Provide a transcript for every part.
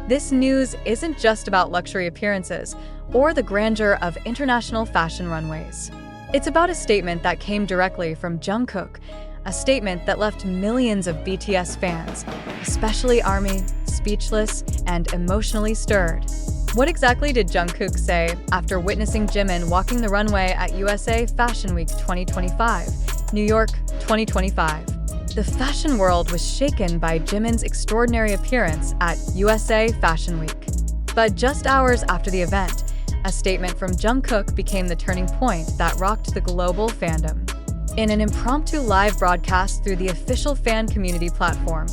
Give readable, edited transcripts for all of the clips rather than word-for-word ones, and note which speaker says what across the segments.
Speaker 1: This news isn't just about luxury appearances or the grandeur of international fashion runways. It's about a statement that came directly from Jungkook, a statement that left millions of BTS fans, especially ARMY, speechless and emotionally stirred. What exactly did Jungkook say after witnessing Jimin walking the runway at USA Fashion Week 2025, New York 2025? The fashion world was shaken by Jimin's extraordinary appearance at USA Fashion Week. But just hours after the event, a statement from Jungkook became the turning point that rocked the global fandom. In an impromptu live broadcast through the official fan community platform,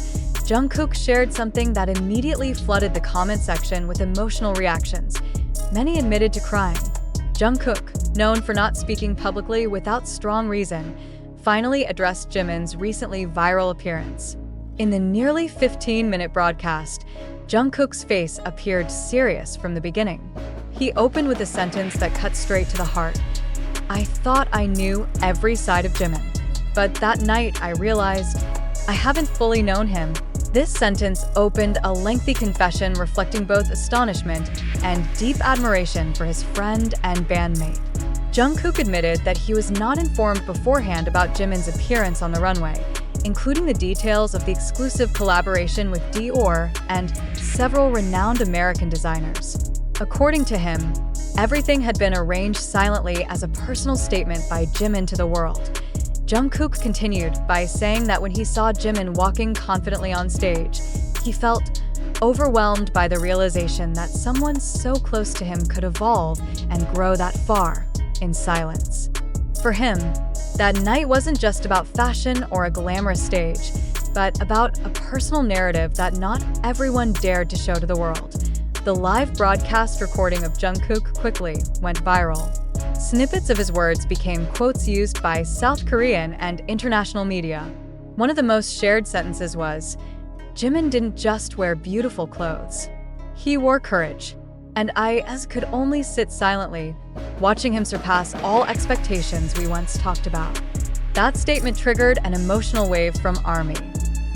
Speaker 1: Jungkook shared something that immediately flooded the comment section with emotional reactions. Many admitted to crying. Jungkook, known for not speaking publicly without strong reason, finally addressed Jimin's recently viral appearance. In the nearly 15-minute broadcast, Jungkook's face appeared serious from the beginning. He opened with a sentence that cut straight to the heart. "I thought I knew every side of Jimin, but that night I realized I haven't fully known him." This sentence opened a lengthy confession reflecting both astonishment and deep admiration for his friend and bandmate. Jungkook admitted that he was not informed beforehand about Jimin's appearance on the runway, including the details of the exclusive collaboration with Dior and several renowned American designers. According to him, everything had been arranged silently as a personal statement by Jimin to the world. Jungkook continued by saying that when he saw Jimin walking confidently on stage, he felt overwhelmed by the realization that someone so close to him could evolve and grow that far in silence. For him, that night wasn't just about fashion or a glamorous stage, but about a personal narrative that not everyone dared to show to the world. The live broadcast recording of Jungkook quickly went viral. Snippets of his words became quotes used by South Korean and international media. One of the most shared sentences was, "Jimin didn't just wear beautiful clothes. He wore courage. And I could only sit silently, watching him surpass all expectations we once talked about." That statement triggered an emotional wave from ARMY.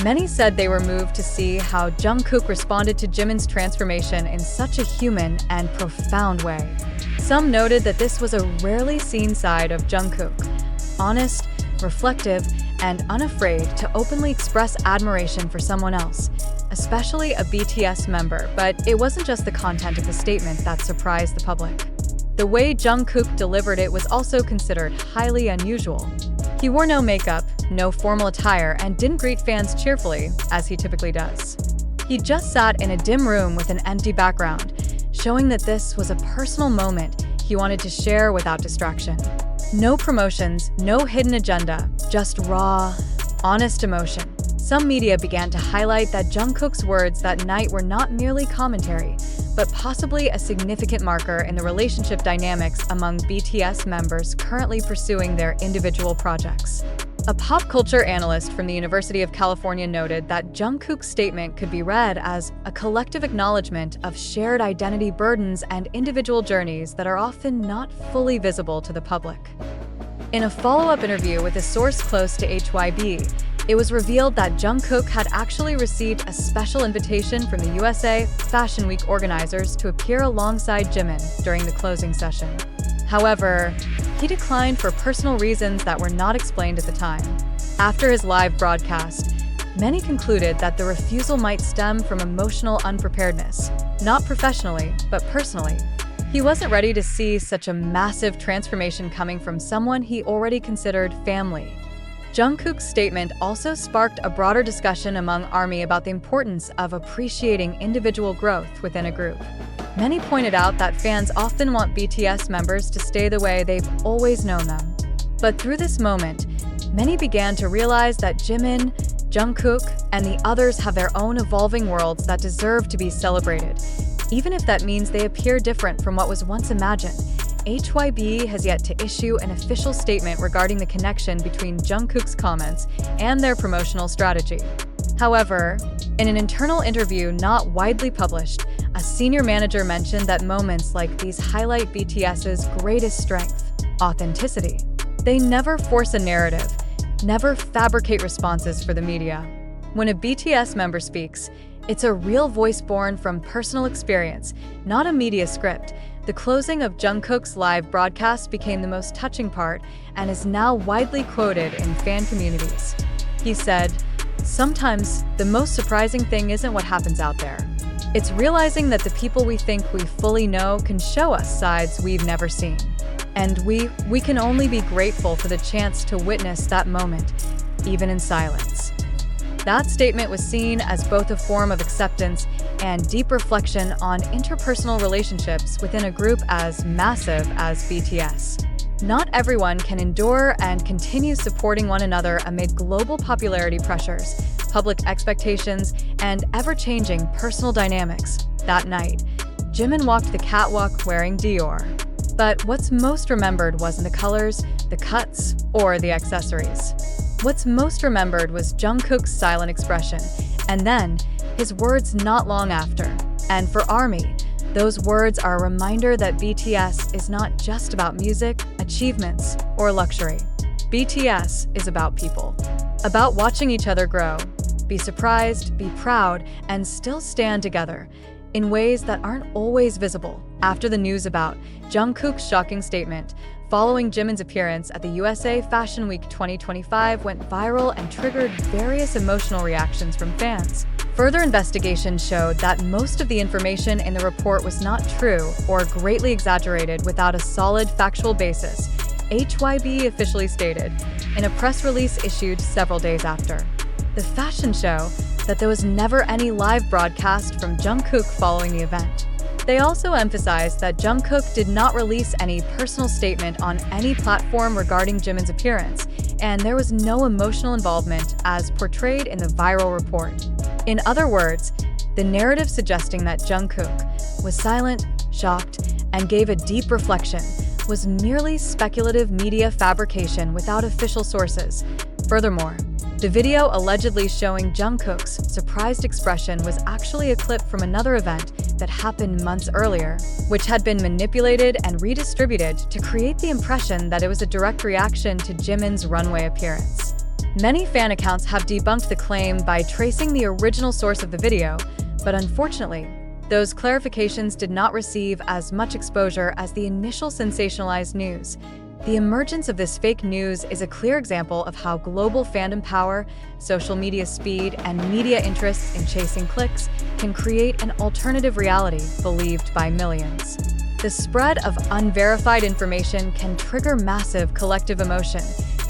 Speaker 1: Many said they were moved to see how Jungkook responded to Jimin's transformation in such a human and profound way. Some noted that this was a rarely seen side of Jungkook, honest, reflective, and unafraid to openly express admiration for someone else, especially a BTS member. But it wasn't just the content of the statement that surprised the public. The way Jungkook delivered it was also considered highly unusual. He wore no makeup, no formal attire, and didn't greet fans cheerfully, as he typically does. He just sat in a dim room with an empty background, showing that this was a personal moment he wanted to share without distraction. No promotions, no hidden agenda, just raw, honest emotion. Some media began to highlight that Jungkook's words that night were not merely commentary, but possibly a significant marker in the relationship dynamics among BTS members currently pursuing their individual projects. A pop culture analyst from the University of California noted that Jungkook's statement could be read as a collective acknowledgement of shared identity burdens and individual journeys that are often not fully visible to the public. In a follow-up interview with a source close to HYB, it was revealed that Jungkook had actually received a special invitation from the USA Fashion Week organizers to appear alongside Jimin during the closing session. However, he declined for personal reasons that were not explained at the time. After his live broadcast, many concluded that the refusal might stem from emotional unpreparedness, not professionally, but personally. He wasn't ready to see such a massive transformation coming from someone he already considered family. Jungkook's statement also sparked a broader discussion among ARMY about the importance of appreciating individual growth within a group. Many pointed out that fans often want BTS members to stay the way they've always known them. But through this moment, many began to realize that Jimin, Jungkook, and the others have their own evolving worlds that deserve to be celebrated, even if that means they appear different from what was once imagined. HYB has yet to issue an official statement regarding the connection between Jungkook's comments and their promotional strategy. However, in an internal interview not widely published, a senior manager mentioned that moments like these highlight BTS's greatest strength: authenticity. They never force a narrative, never fabricate responses for the media. When a BTS member speaks, It's a real voice born from personal experience, not a media script. The closing of Jungkook's live broadcast became the most touching part and is now widely quoted in fan communities. He said, "Sometimes the most surprising thing isn't what happens out there. It's realizing that the people we think we fully know can show us sides we've never seen. And we can only be grateful for the chance to witness that moment, even in silence." That statement was seen as both a form of acceptance and deep reflection on interpersonal relationships within a group as massive as BTS. Not everyone can endure and continue supporting one another amid global popularity pressures, public expectations, and ever-changing personal dynamics. That night, Jimin walked the catwalk wearing Dior. But what's most remembered wasn't the colors, the cuts, or the accessories. What's most remembered was Jungkook's silent expression, and then his words not long after. And for ARMY, those words are a reminder that BTS is not just about music, achievements, or luxury. BTS is about people, about watching each other grow, be surprised, be proud, and still stand together in ways that aren't always visible. After the news about Jungkook's shocking statement following Jimin's appearance at the USA Fashion Week 2025 went viral and triggered various emotional reactions from fans. Further investigation showed that most of the information in the report was not true or greatly exaggerated without a solid factual basis, HYB officially stated in a press release issued several days after the fashion show that there was never any live broadcast from Jungkook following the event. They also emphasized that Jungkook did not release any personal statement on any platform regarding Jimin's appearance, and there was no emotional involvement as portrayed in the viral report. In other words, the narrative suggesting that Jungkook was silent, shocked, and gave a deep reflection was merely speculative media fabrication without official sources. Furthermore, the video allegedly showing Jungkook's surprised expression was actually a clip from another event that happened months earlier, which had been manipulated and redistributed to create the impression that it was a direct reaction to Jimin's runway appearance. Many fan accounts have debunked the claim by tracing the original source of the video, but unfortunately, those clarifications did not receive as much exposure as the initial sensationalized news. The emergence of this fake news is a clear example of how global fandom power, social media speed, and media interest in chasing clicks can create an alternative reality believed by millions. The spread of unverified information can trigger massive collective emotion,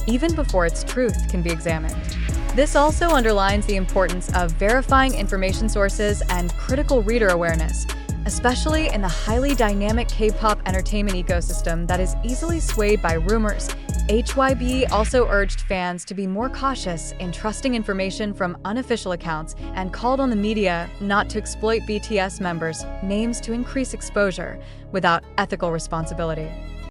Speaker 1: even before its truth can be examined. This also underlines the importance of verifying information sources and critical reader awareness, especially in the highly dynamic K-pop entertainment ecosystem that is easily swayed by rumors. HYB also urged fans to be more cautious in trusting information from unofficial accounts and called on the media not to exploit BTS members' names to increase exposure without ethical responsibility.